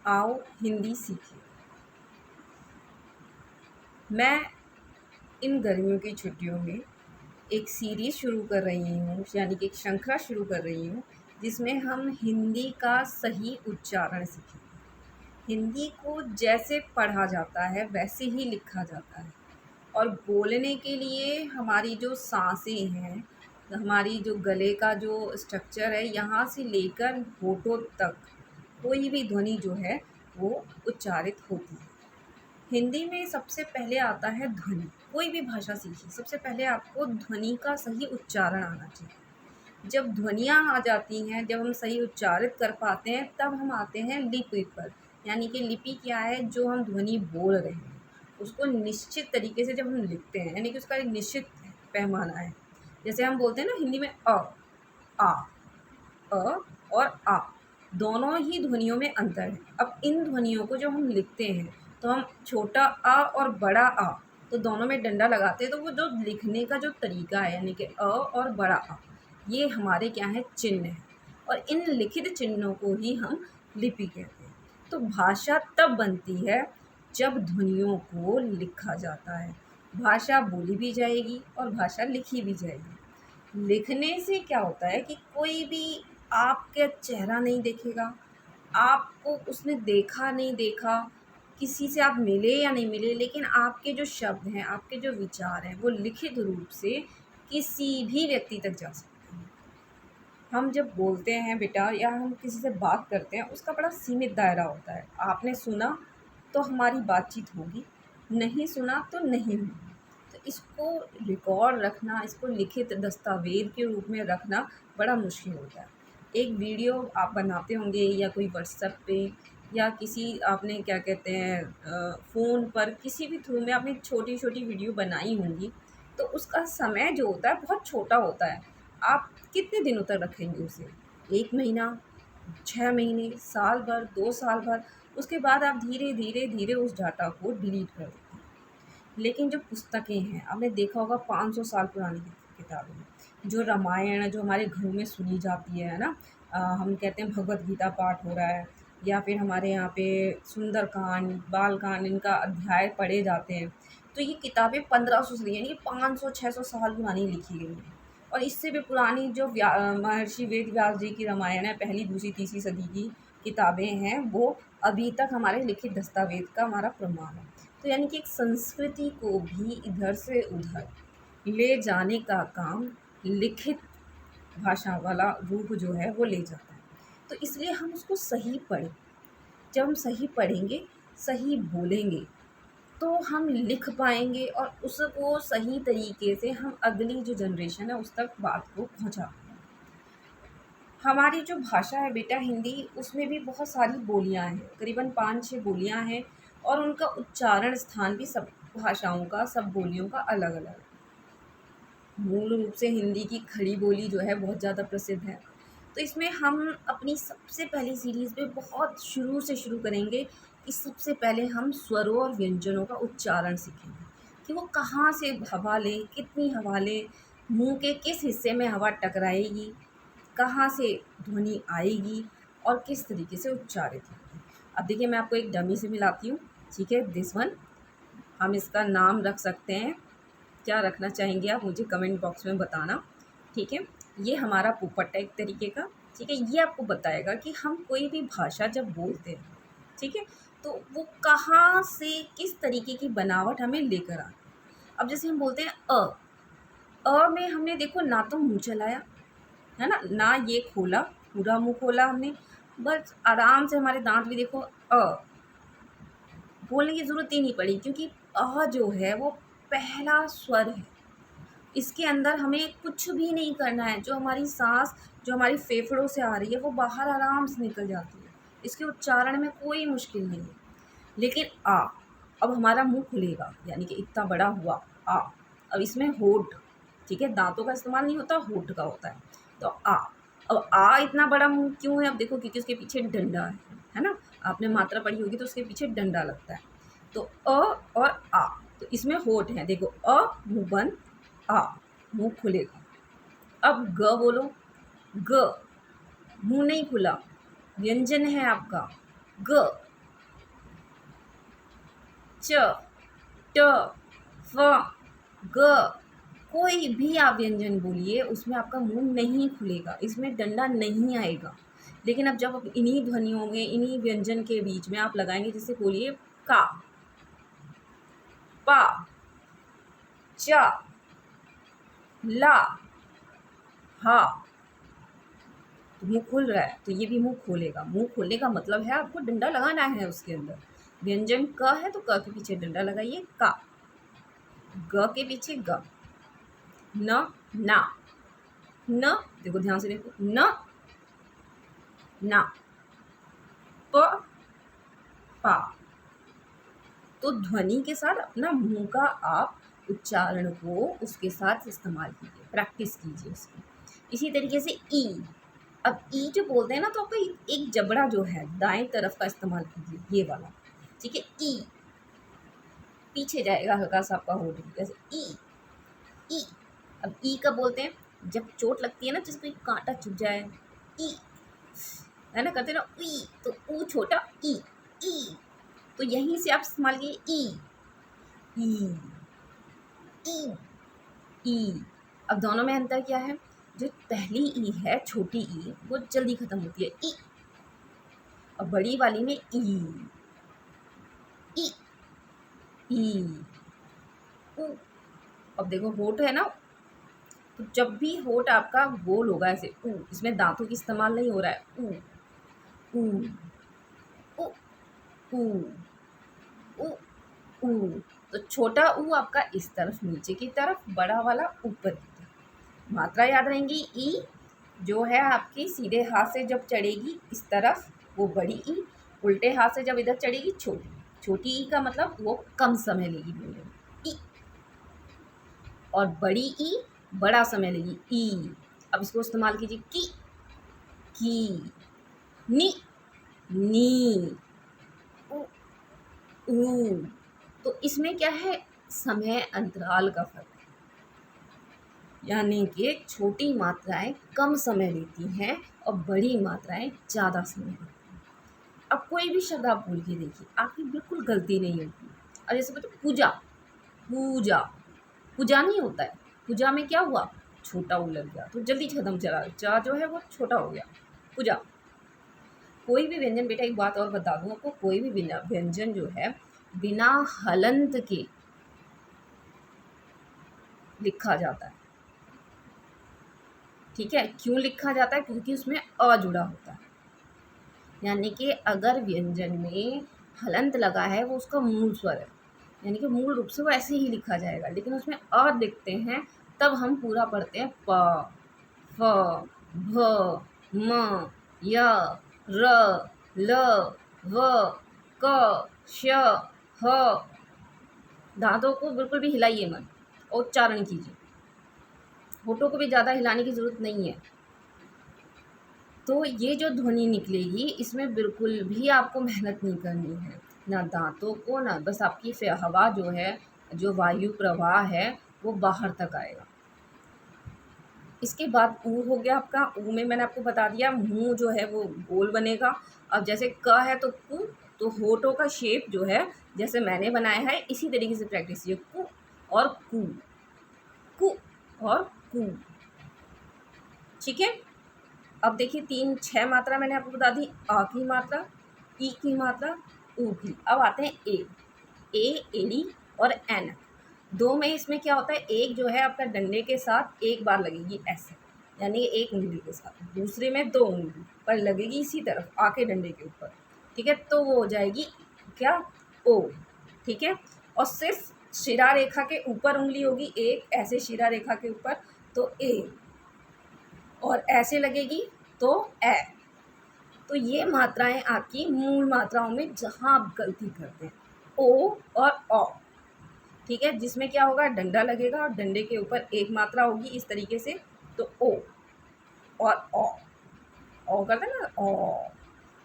आओ हिंदी सीखें। मैं इन गर्मियों की छुट्टियों में एक सीरीज़ शुरू कर रही हूँ, यानी कि एक श्रृंखला शुरू कर रही हूँ, जिसमें हम हिंदी का सही उच्चारण सीखें। हिंदी को जैसे पढ़ा जाता है वैसे ही लिखा जाता है, और बोलने के लिए हमारी जो साँसें हैं, हमारी जो गले का जो स्ट्रक्चर है, यहाँ से लेकर होठों तक कोई भी ध्वनि जो है वो उच्चारित होती है। हिंदी में सबसे पहले आता है ध्वनि। कोई भी भाषा सीखिए, सबसे पहले आपको ध्वनि का सही उच्चारण आना चाहिए। जब ध्वनियाँ आ जाती हैं, जब हम सही उच्चारित कर पाते हैं, तब हम आते हैं लिपि पर। यानी कि लिपि क्या है? जो हम ध्वनि बोल रहे हैं उसको निश्चित तरीके से जब हम लिखते हैं, यानी कि उसका एक निश्चित पैमाना है। जैसे हम बोलते हैं ना हिंदी में आ, अ और आ, दोनों ही ध्वनियों में अंतर है। अब इन ध्वनियों को जब हम लिखते हैं तो हम छोटा आ और बड़ा आ, तो दोनों में डंडा लगाते हैं, तो वो जो लिखने का जो तरीका है, यानी कि अ और बड़ा आ, ये हमारे क्या है? चिन्ह है। और इन लिखित चिन्हों को ही हम लिपि कहते हैं। तो भाषा तब बनती है जब ध्वनियों को लिखा जाता है। भाषा बोली भी जाएगी और भाषा लिखी भी जाएगी। लिखने से क्या होता है कि कोई भी आपका चेहरा नहीं देखेगा, आपको उसने देखा नहीं देखा, किसी से आप मिले या नहीं मिले, लेकिन आपके जो शब्द हैं, आपके जो विचार हैं, वो लिखित रूप से किसी भी व्यक्ति तक जा सकते हैं। हम जब बोलते हैं बेटा, या हम किसी से बात करते हैं, उसका बड़ा सीमित दायरा होता है। आपने सुना तो हमारी बातचीत होगी, नहीं सुना तो नहीं होगी। तो इसको रिकॉर्ड रखना, इसको लिखित दस्तावेज़ के रूप में रखना बड़ा मुश्किल होता है। एक वीडियो आप बनाते होंगे, या कोई व्हाट्सएप पे, या किसी आपने क्या कहते हैं फ़ोन पर, किसी भी थ्रू में आपने छोटी-छोटी वीडियो बनाई होंगी, तो उसका समय जो होता है बहुत छोटा होता है। आप कितने दिनों तक रखेंगे उसे? 1 महीना, 6 महीने, साल भर, 2 साल भर, उसके बाद आप धीरे-धीरे उस डाटा को डिलीट कर देते हैं। लेकिन जो पुस्तकें हैं, आपने देखा होगा 500 साल पुरानी किताबें, जो रामायण जो हमारे घरों में सुनी जाती है ना? हम कहते हैं भगवद गीता पाठ हो रहा है, या फिर हमारे यहाँ पे सुंदरकांड, बालकांड, इनका अध्याय पढ़े जाते हैं। तो ये किताबें 1500 से, यानी कि 500-600 साल पुरानी लिखी गई हैं। और इससे भी पुरानी जो महर्षि वेद व्यास जी की रामायण है, पहली, दूसरी, तीसरी सदी की किताबें हैं, वो अभी तक हमारे लिखित दस्तावेज़ का हमारा प्रमाण है। तो यानी कि एक संस्कृति को भी इधर से उधर ले जाने का काम लिखित भाषा वाला रूप जो है वो ले जाता है। तो इसलिए हम उसको सही पढ़ें। जब हम सही पढ़ेंगे, सही बोलेंगे, तो हम लिख पाएँगे, और उसको सही तरीके से हम अगली जो जनरेशन है उस तक बात को पहुँचा पाएँगे। हमारी जो भाषा है बेटा हिंदी, उसमें भी बहुत सारी बोलियाँ हैं, करीबन 5-6 बोलियाँ हैं, और उनका उच्चारण स्थान भी सब भाषाओं का, सब बोलियों का अलग-अलग है। मूल रूप से हिंदी की खड़ी बोली जो है बहुत ज़्यादा प्रसिद्ध है। तो इसमें हम अपनी सबसे पहली सीरीज़ में बहुत शुरू से शुरू करेंगे कि सबसे पहले हम स्वरों और व्यंजनों का उच्चारण सीखेंगे कि वो कहाँ से हवा लें, कितनी हवा लें, मुँह के किस हिस्से में हवा टकराएगी, कहाँ से ध्वनि आएगी, और किस तरीके से उच्चारित होगी। अब देखिए, मैं आपको एक डमी से मिलाती हूँ, ठीक है? दिस वन, हम इसका नाम रख सकते हैं, क्या रखना चाहेंगे आप मुझे कमेंट बॉक्स में बताना, ठीक है? ये हमारा पोपट है एक तरीके का, ठीक है? ये आपको बताएगा कि हम कोई भी भाषा जब बोलते हैं, ठीक है? तो वो कहाँ से किस तरीके की बनावट हमें लेकर आए। अब जैसे हम बोलते हैं में हमने देखो ना तो मुँह चलाया, है ना? ना ये खोला, पूरा मुँह खोला हमने, बस आराम से हमारे दाँत भी देखो, बोलने की ज़रूरत ही नहीं पड़ी, क्योंकि जो है वो पहला स्वर है। इसके अंदर हमें कुछ भी नहीं करना है, जो हमारी साँस जो हमारी फेफड़ों से आ रही है वो बाहर आराम से निकल जाती है। इसके उच्चारण में कोई मुश्किल नहीं है। लेकिन अब हमारा मुँह खुलेगा, यानी कि इतना बड़ा हुआ आ। अब इसमें होठ, ठीक है? दाँतों का इस्तेमाल नहीं होता, होठ का होता है। तो अब इतना बड़ा मुँह क्यों है? अब देखो, क्योंकि उसके पीछे डंडा है ना? आपने मात्रा पढ़ी होगी तो उसके पीछे डंडा लगता है। तो और आ, तो इसमें होठ हैं, देखो मुँह बंद, आ, मुँह खुलेगा। अब ग बोलो, ग, मुँह नहीं खुला, व्यंजन है आपका ग, च, ट, फ, ग, कोई भी आप व्यंजन बोलिए उसमें आपका मुंह नहीं खुलेगा, इसमें डंडा नहीं आएगा। लेकिन अब जब आप इन्हीं ध्वनियों में, इन्हीं व्यंजन के बीच में आप लगाएंगे, जैसे बोलिए का, पा, चा, ला, हा, तो मुंह खुल रहा है तो ये भी मुंह खोलेगा। मुंह खोलने का मतलब है आपको डंडा लगाना है उसके अंदर। व्यंजन क है तो क के पीछे डंडा लगाइए, का, ग के पीछे ग, न, ना, न, देखो ध्यान से देखो, न, ना, प, पा। तो ध्वनि के साथ अपना मुंह का आप उच्चारण को उसके साथ इस्तेमाल कीजिए, प्रैक्टिस कीजिए उसकी। इसी तरीके से ई, अब ई जो बोलते हैं ना तो आपका एक जबड़ा जो है दाएं तरफ का इस्तेमाल कीजिए, ये वाला, ठीक है। ई पीछे जाएगा हल्का सा आपका होठ, जैसे ई, ई। अब ई कब बोलते हैं, जब चोट लगती है ना, जिसको एक कांटा चुभ जाए, ई, है ना, करते ना ई, तो ऊ छोटा ई, ई, तो यहीं से आप इस्तेमाल कीजिए ई, ई, ई, ई। अब दोनों में अंतर क्या है, जो पहली ई है छोटी ई वो जल्दी खत्म होती है, ई, और बड़ी वाली में ई, ई, ई, उ। अब देखो होठ है ना, तो जब भी होठ आपका गोल होगा ऐसे ऊ, इसमें दांतों की इस्तेमाल नहीं हो रहा है, ऊ, ऊ, ऊ, ऊ, ऊ, ऊ। तो छोटा ऊ आपका इस तरफ नीचे की तरफ, बड़ा वाला ऊपर की तरफ। मात्रा याद रहेंगी, ई जो है आपकी सीधे हाथ से जब चढ़ेगी इस तरफ वो बड़ी ई, उल्टे हाथ से जब इधर चढ़ेगी छोटी। छोटी ई का मतलब वो कम समय लेगी बोलने में, ई, और बड़ी ई बड़ा समय लेगी, ई। अब इसको इस्तेमाल कीजिए, की, नी, उ, ऊ। तो इसमें क्या है, समय अंतराल का फर्क है, यानी कि छोटी मात्राएं कम समय लेती हैं और बड़ी मात्राएं ज़्यादा समय लेती हैं। अब कोई भी शब्द आप बोल के देखिए, आपकी बिल्कुल गलती नहीं होगी। और जैसे बोलते पूजा, पूजा, पूजा नहीं होता है, पूजा में क्या हुआ, छोटा ऊ लग गया तो जल्दी खत्म चला, जा जो है वो छोटा हो गया, पूजा। कोई भी व्यंजन, बेटा एक बात और बता दूं आपको, कोई भी बिना व्यंजन जो है बिना हलंत के लिखा जाता है, ठीक है। क्यों लिखा जाता है, क्योंकि उसमें अ जुड़ा होता है। यानी कि अगर व्यंजन में हलंत लगा है वो उसका मूल स्वर है, यानी कि मूल रूप से वो ऐसे ही लिखा जाएगा, लेकिन उसमें अ लिखते हैं तब हम पूरा पढ़ते हैं, प, फ, भ, म, य, र, ल, व, क, श, ह। दांतों को बिल्कुल भी हिलाइए मत और उच्चारण कीजिए, होठों को भी ज़्यादा हिलाने की ज़रूरत नहीं है। तो ये जो ध्वनि निकलेगी इसमें बिल्कुल भी आपको मेहनत नहीं करनी है, ना दांतों को, ना बस आपकी हवा जो है, जो वायु प्रवाह है वो बाहर तक आएगा। इसके बाद ऊ हो गया आपका, ऊ में मैंने आपको बता दिया मुंह जो है वो गोल बनेगा। अब जैसे क है तो कु, तो होठों का शेप जो है जैसे मैंने बनाया है इसी तरीके से प्रैक्टिस कीजिए, कु और कु, कु और कु, ठीक है। अब देखिए 6 मात्रा मैंने आपको बता दी, आ की मात्रा, ई की मात्रा, ऊ की। अब आते हैं ए, एड़ी और एन। दो में इसमें क्या होता है, एक जो है आपका डंडे के साथ एक बार लगेगी ऐसे, यानी एक उंगली के साथ, दूसरे में 2 उंगली पर लगेगी इसी तरफ आके डंडे के ऊपर, ठीक है। तो वो हो जाएगी क्या, ओ, ठीक है। और सिर्फ शिरा रेखा के ऊपर उंगली होगी एक, ऐसे शिरा रेखा के ऊपर, तो ए, और ऐसे लगेगी तो ए। तो ये मात्राएं आपकी मूल मात्राओं में जहाँ आप गलती करते हैं, ओ और औ, ठीक है। जिसमें क्या होगा, डंडा लगेगा और डंडे के ऊपर एक मात्रा होगी इस तरीके से, तो ओ और ओ करते हैं ना, ओ।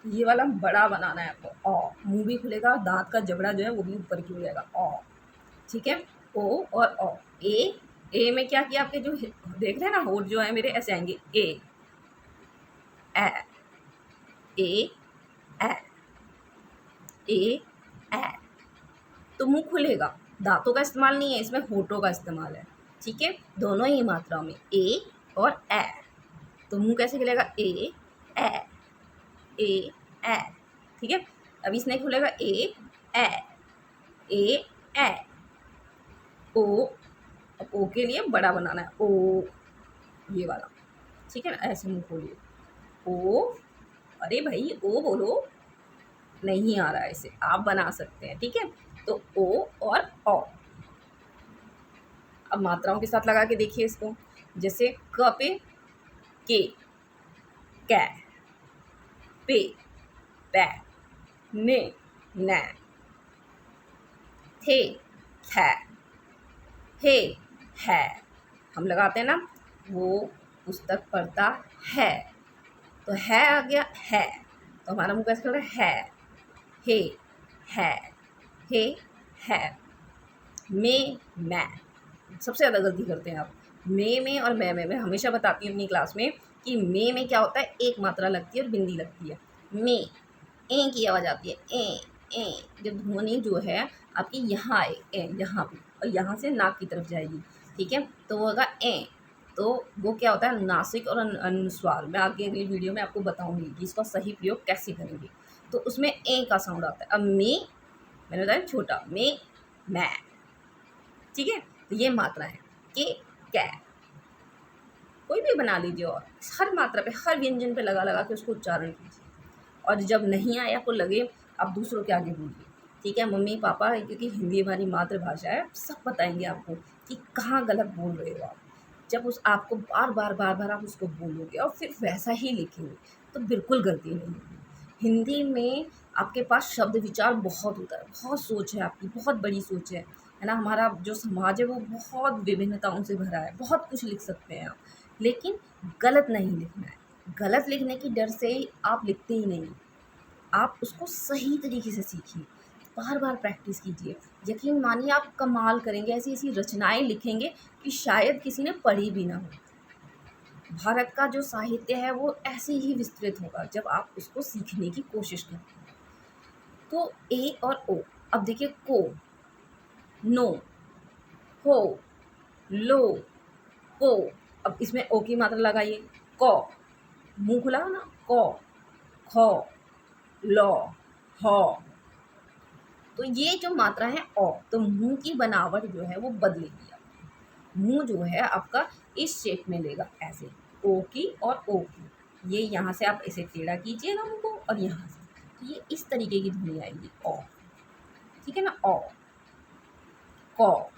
ये वाला बड़ा बनाना है आपको, ओ, मुंह भी खुलेगा और दांत का जबड़ा जो है वो भी ऊपर की हो जाएगा, ओ, ठीक है। ओ और ओ, ए में क्या किया, आपके जो देख रहे हैं ना होठ जो है मेरे ऐसे आएंगे, ए, ए, ए, ए, ए। तो मुंह खुलेगा, दांतों का इस्तेमाल नहीं है, इसमें होठों का इस्तेमाल है। ठीक है, दोनों ही मात्राओं में ए और ए। तो मुंह कैसे खुलेगा, ए ए ए। ठीक है, अब इसने खुलेगा ए ए ए ओ। अब ओ के लिए बड़ा बनाना है, ओ ये वाला। ठीक है ना, ऐसे मुंह खोलिए, ओ। अरे भाई ओ बोलो, नहीं आ रहा है इसे, आप बना सकते हैं। ठीक है, तो ओ और औ। अब मात्राओं के साथ लगा के देखिए इसको, जैसे क पे के, कै, पे, पै, ने, नै, थे, थै, हे, है। हम लगाते हैं ना, वो पुस्तक पढ़ता है, तो है आ गया है, तो हमारा मुंह कैसे कर रहा है, हे, है, हे, है। मैं सबसे ज़्यादा गलती करते हैं आप, में और मैं हमेशा बताती हूँ अपनी क्लास में कि में क्या होता है, एक मात्रा लगती है और बिंदी लगती है। में ए की आवाज़ आती है, ए। जब ध्वनि जो है आपकी यहाँ आए, ए यहाँ पे, और यहाँ से नाक की तरफ जाएगी। ठीक है, तो वो होगा ए। तो वो क्या होता है, नासिक और अनुस्वार। मैं आगे अगली वीडियो में आपको बताऊंगी कि इसका सही प्रयोग कैसे करेंगे। तो उसमें ए का साउंड आता है। अब मैंने बताया छोटा, मैं। ठीक है, तो ये मात्रा है के, कै। कोई भी बना लीजिए, और हर मात्रा पे, हर व्यंजन पे लगा लगा के उसको उच्चारण कीजिए। और जब नहीं आया आपको लगे, आप दूसरों के आगे बोलिए। ठीक है, मम्मी पापा, क्योंकि हिंदी हमारी मातृभाषा है, सब बताएंगे आपको कि कहाँ गलत बोल रहे हो आप। जब उस आपको बार बार आप उसको बोलोगे और फिर वैसा ही लिखेंगे, तो बिल्कुल गलती नहीं होगी। हिंदी में आपके पास शब्द विचार बहुत होता है, बहुत सोच है आपकी, बहुत बड़ी सोच है ना। हमारा जो समाज है वो बहुत विभिन्नताओं से भरा है, बहुत कुछ लिख सकते हैं आप, लेकिन गलत नहीं लिखना है। गलत लिखने की डर से आप लिखते ही नहीं, आप उसको सही तरीके से सीखिए, बार बार प्रैक्टिस कीजिए। यकीन मानिए आप कमाल करेंगे, ऐसी ऐसी रचनाएं लिखेंगे कि शायद किसी ने पढ़ी भी ना हो। भारत का जो साहित्य है वो ऐसे ही विस्तृत होगा जब आप उसको सीखने की कोशिश करें। तो ए और ओ। अब देखिए, को, नो, हो, लो, को। अब इसमें ओ की मात्रा लगाइए, क, मुंह खुला ना, क, ख, ल, ह। तो ये जो मात्रा है औ, तो मुंह की बनावट जो है वो बदलेगी। मुंह जो है आपका इस शेप में लेगा, ऐसे ओ की और ओ की। ये यहाँ से आप इसे टेढ़ा कीजिएगा मुंह को, और यहाँ से, तो ये इस तरीके की ध्वनि आएगी, औ। ठीक है ना, औ, क,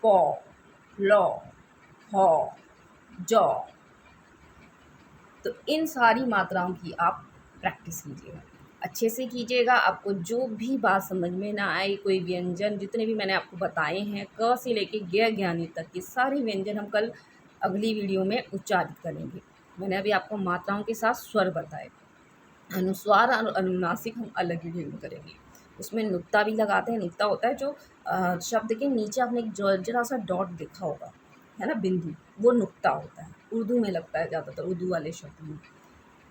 प, ल, ह, ज। तो इन सारी मात्राओं की आप प्रैक्टिस कीजिएगा, अच्छे से कीजिएगा। आपको जो भी बात समझ में ना आए, कोई व्यंजन, जितने भी मैंने आपको बताए हैं, क से लेके ग ज्ञानी तक के सारे व्यंजन हम कल अगली वीडियो में उच्चारित करेंगे। मैंने अभी आपको मात्राओं के साथ स्वर बताए, अनुस्वार और अनुनासिक हम अलग वीडियो में करेंगे। उसमें नुक्ता भी लगाते हैं। नुक्ता होता है जो शब्द के नीचे आपने एक जरा सा डॉट देखा होगा, है ना, बिंदु, वो नुक्ता होता है। उर्दू में लगता है ज़्यादातर, उर्दू वाले शब्द में,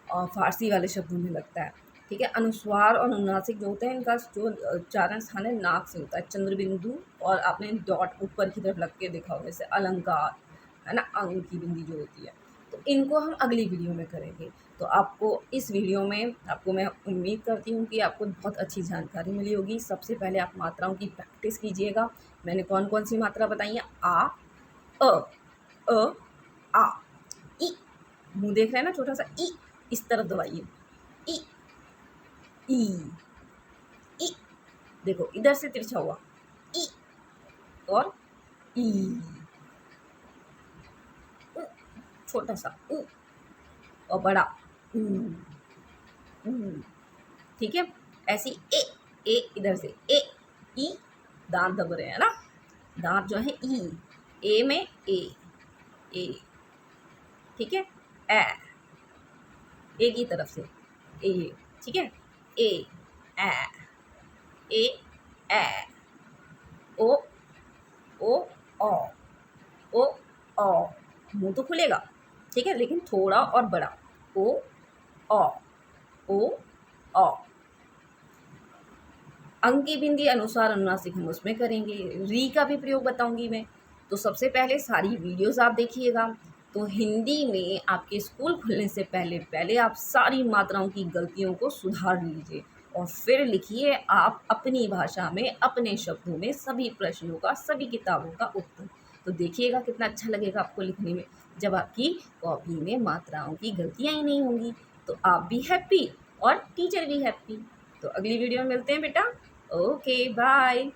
और फारसी वाले शब्दों में लगता है। ठीक है, अनुस्वार और अनुनासिक जो होते हैं, इनका जो उच्चारण स्थान है नाक से होता है, चंद्र बिंदु, और आपने डॉट ऊपर की तरफ लग के देखा होगा, जैसे अलंकार, है ना, अंग की बिंदी जो होती है। तो इनको हम अगली वीडियो में करेंगे। तो आपको इस वीडियो में, आपको मैं उम्मीद करती हूँ कि आपको बहुत अच्छी जानकारी मिली होगी। सबसे पहले आप मात्राओं की प्रैक्टिस कीजिएगा। मैंने कौन कौन सी मात्रा बताई है, आ, अ, आ, ई। मुंह देख रहे हैं ना, छोटा सा ई, इस तरफ दबाइए, ई, ई, ई। देखो इधर से तिरछा हुआ, ई, और ई, उ, छोटा सा उ, और बड़ा ऊ, ऊ। ठीक है, ऐसी ए इधर से ए, ई, दांत दब रहे हैं ना, दांत जो है ई, ए में ए। ठीक है, ए की तरफ से ए। ठीक है, ए, ए, ए, ओ, ओ, औ, ओ, औ। मुंह तो खुलेगा, ठीक है, लेकिन थोड़ा और बड़ा, ओ, औ, ओ, औ। अंकी बिंदी अनुसार अनुनासिक हम उसमें करेंगे। री का भी प्रयोग बताऊंगी मैं। तो सबसे पहले सारी वीडियोस आप देखिएगा। तो हिंदी में आपके स्कूल खुलने से पहले पहले आप सारी मात्राओं की गलतियों को सुधार लीजिए और फिर लिखिए आप अपनी भाषा में अपने शब्दों में सभी प्रश्नों का, सभी किताबों का उत्तर। तो देखिएगा कितना अच्छा लगेगा आपको लिखने में, जब आपकी कॉपी में मात्राओं की गलतियाँ ही नहीं होंगी। तो आप भी हैप्पी और टीचर भी हैप्पी। तो अगली वीडियो में मिलते हैं बेटा। Okay bye.